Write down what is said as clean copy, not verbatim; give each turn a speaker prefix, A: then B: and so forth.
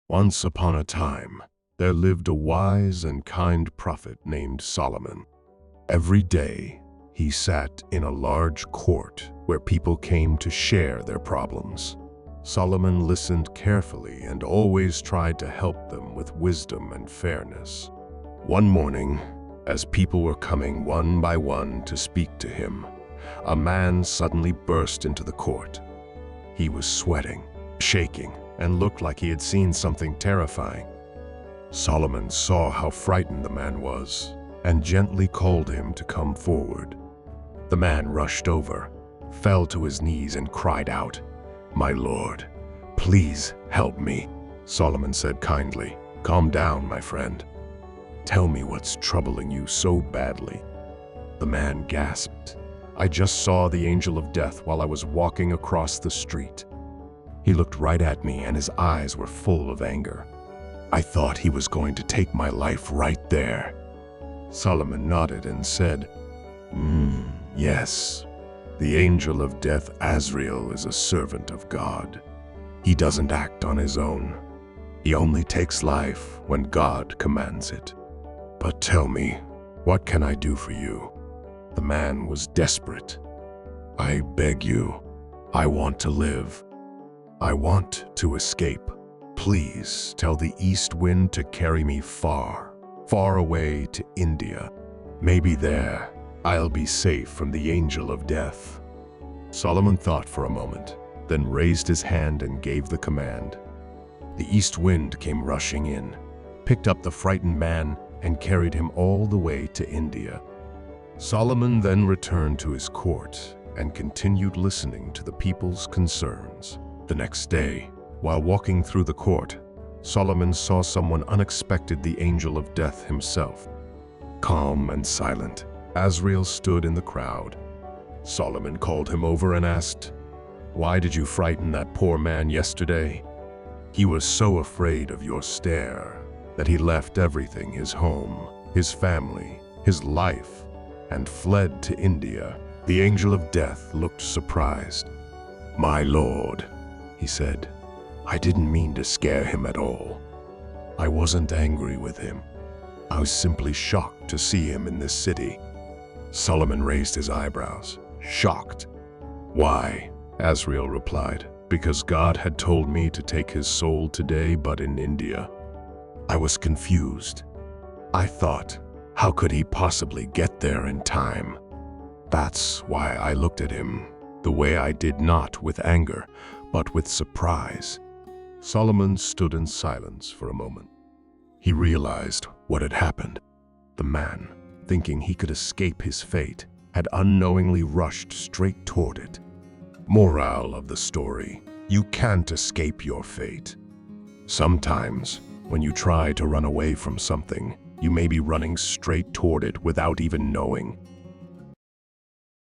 A: Once upon a time, there lived a wise and kind prophet named Solomon. Every day, he sat in a large court where people came to share their problems. Solomon listened carefully and always tried to help them with wisdom and fairness. One morning, as people were coming one by one to speak to him, a man suddenly burst into the court. He was sweating, shaking, and looked like he had seen something terrifying. Solomon saw how frightened the man was and gently called him to come forward. The man rushed over, fell to his knees and cried out, "My lord, please help me." Solomon said kindly, "Calm down, my friend. Tell me what's troubling you so badly." The man gasped, "I just saw the angel of death while I was walking across the street. He looked right at me and his eyes were full of anger. I thought he was going to take my life right there." Solomon nodded and said, Yes, the angel of death Azrael is a servant of God. He doesn't act on his own. He only takes life when God commands it. But tell me, what can I do for you?" The man was desperate. "I beg you, I want to live. I want to escape. Please tell the east wind to carry me far, far away to India. Maybe there I'll be safe from the angel of death." Solomon thought for a moment, then raised his hand and gave the command. The east wind came rushing in, picked up the frightened man, and carried him all the way to India. Solomon then returned to his court and continued listening to the people's concerns. The next day, while walking through the court, Solomon saw someone unexpected, the angel of death himself. Calm and silent, Azrael stood in the crowd. Solomon called him over and asked, "Why did you frighten that poor man yesterday? He was so afraid of your stare that he left everything, his home, his family, his life, and fled to India." The angel of death looked surprised. "My lord," he said, "I didn't mean to scare him at all. I wasn't angry with him. I was simply shocked to see him in this city." Solomon raised his eyebrows, shocked. "Why?" Azrael replied, "Because God had told me to take his soul today, but in India. I was confused. I thought, how could he possibly get there in time? That's why I looked at him the way I did, not with anger, but with surprise." Solomon stood in silence for a moment. He realized what had happened. The man, thinking he could escape his fate, had unknowingly rushed straight toward it. Moral of the story: you can't escape your fate. Sometimes, when you try to run away from something, you may be running straight toward it without even knowing.